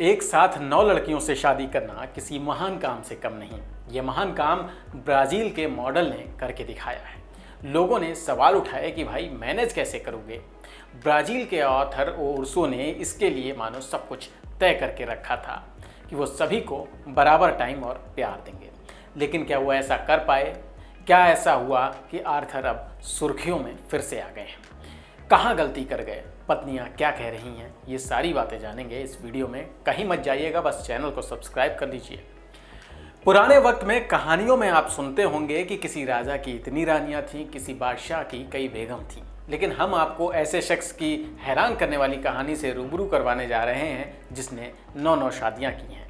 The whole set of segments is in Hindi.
एक साथ 9 लड़कियों से शादी करना किसी महान काम से कम नहीं। ये महान काम ब्राज़ील के मॉडल ने करके दिखाया है। लोगों ने सवाल उठाए कि भाई मैनेज कैसे करोगे। ब्राज़ील के ऑथर उर्सो ने इसके लिए मानो सब कुछ तय करके रखा था कि वो सभी को बराबर टाइम और प्यार देंगे। लेकिन क्या वो ऐसा कर पाए? क्या ऐसा हुआ कि आर्थर अब सुर्खियों में फिर से आ गए हैं? कहाँ गलती कर गए? पत्नियां क्या कह रही हैं? ये सारी बातें जानेंगे इस वीडियो में। कहीं मत जाइएगा, बस चैनल को सब्सक्राइब कर लीजिए। पुराने वक्त में कहानियों में आप सुनते होंगे कि किसी राजा की इतनी रानियां थीं, किसी बादशाह की कई बेगम थीं। लेकिन हम आपको ऐसे शख्स की हैरान करने वाली कहानी से रूबरू करवाने जा रहे हैं जिसने 9 शादियां की हैं।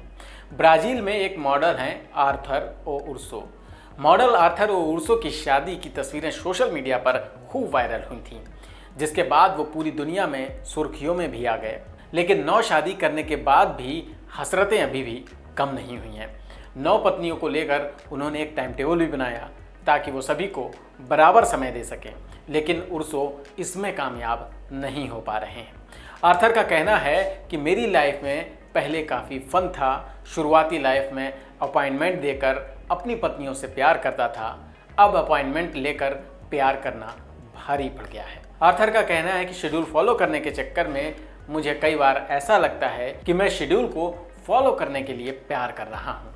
ब्राज़ील में एक मॉडल हैं आर्थर ओ उर्सो। मॉडल आर्थर ओ उर्सो की शादी की तस्वीरें सोशल मीडिया पर खूब वायरल हुई थीं, जिसके बाद वो पूरी दुनिया में सुर्खियों में भी आ गए। लेकिन 9 शादी करने के बाद भी हसरतें अभी भी कम नहीं हुई हैं। 9 पत्नियों को लेकर उन्होंने एक टाइम टेबल भी बनाया ताकि वो सभी को बराबर समय दे सकें। लेकिन उर्सो इसमें कामयाब नहीं हो पा रहे हैं। आर्थर का कहना है कि मेरी लाइफ में पहले काफ़ी फन था। शुरुआती लाइफ में अपॉइंटमेंट देकर अपनी पत्नियों से प्यार करता था, अब अपॉइंटमेंट लेकर प्यार करना भारी पड़ गया है। आर्थर का कहना है कि शेड्यूल फॉलो करने के चक्कर में मुझे कई बार ऐसा लगता है कि मैं शेड्यूल को फॉलो करने के लिए प्यार कर रहा हूँ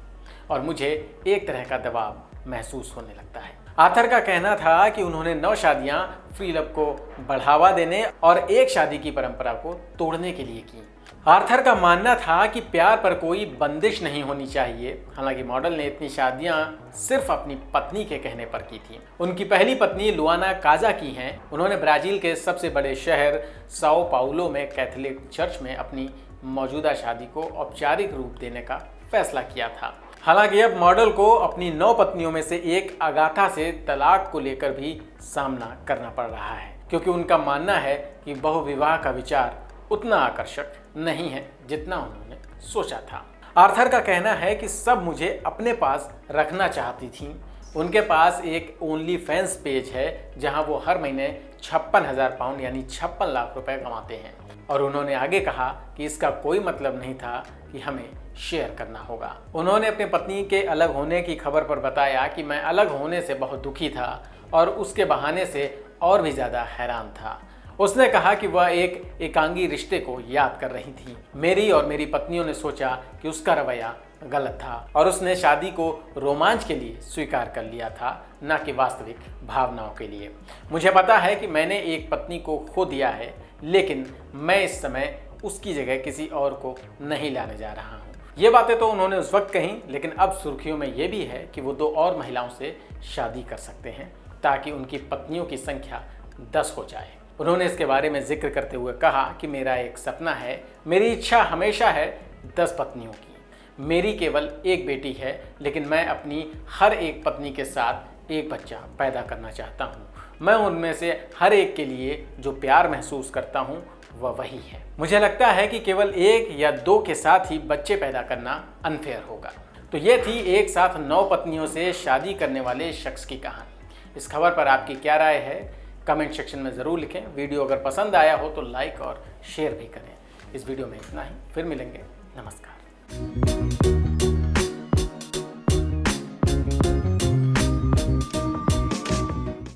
और मुझे एक तरह का दबाव महसूस होने लगता है। आर्थर का कहना था कि उन्होंने 9 शादियाँ फ्री लव को बढ़ावा देने और एक शादी की परंपरा को तोड़ने के लिए की। आर्थर का मानना था कि प्यार पर कोई बंदिश नहीं होनी चाहिए। हालांकि मॉडल ने इतनी शादियां सिर्फ अपनी पत्नी के कहने पर की थी। उनकी पहली पत्नी लुआना काजा की हैं। उन्होंने ब्राज़ील के सबसे बड़े शहर साओ पाउलो में कैथोलिक चर्च में अपनी मौजूदा शादी को औपचारिक रूप देने का फैसला किया था। हालांकि अब मॉडल को अपनी 9 पत्नियों में से एक अगाथा से तलाक को लेकर भी सामना करना पड़ रहा है, क्योंकि उनका मानना है कि बहुविवाह का विचार उतना आकर्षक नहीं है जितना उन्होंने सोचा था। आर्थर का कहना है कि सब मुझे अपने पास रखना चाहती थीं। उनके पास एक ओनली फैंस पेज है जहां वो हर महीने 56,000 पाउंड यानी 56 लाख रुपए कमाते हैं। और उन्होंने आगे कहा कि इसका कोई मतलब नहीं था कि हमें शेयर करना होगा। उन्होंने अपनी पत्नी के अलग होने की खबर पर बताया कि मैं अलग होने से बहुत दुखी था और उसके बहाने से और भी ज़्यादा हैरान था। उसने कहा कि वह एक एकांगी रिश्ते को याद कर रही थी। मेरी और मेरी पत्नियों ने सोचा कि उसका रवैया गलत था और उसने शादी को रोमांच के लिए स्वीकार कर लिया था, न कि वास्तविक भावनाओं के लिए। मुझे पता है कि मैंने एक पत्नी को खो दिया है, लेकिन मैं इस समय उसकी जगह किसी और को नहीं लाने जा रहा हूँ। ये बातें तो उन्होंने उस वक्त कही, लेकिन अब सुर्खियों में ये भी है कि वो 2 और महिलाओं से शादी कर सकते हैं ताकि उनकी पत्नियों की संख्या 10 हो जाए। उन्होंने इसके बारे में जिक्र करते हुए कहा कि मेरा एक सपना है, मेरी इच्छा हमेशा है 10 पत्नियों की। मेरी केवल एक बेटी है, लेकिन मैं अपनी हर एक पत्नी के साथ एक बच्चा पैदा करना चाहता हूँ। मैं उनमें से हर एक के लिए जो प्यार महसूस करता हूँ वह वही है। मुझे लगता है कि केवल 1 या 2 के साथ ही बच्चे पैदा करना अनफेयर होगा। तो ये थी एक साथ 9 पत्नियों से शादी करने वाले शख्स की कहानी। इस खबर पर आपकी क्या राय है? कमेंट सेक्शन में ज़रूर लिखें। वीडियो अगर पसंद आया हो तो लाइक और शेयर भी करें। इस वीडियो में इतना ही, फिर मिलेंगे। नमस्कार।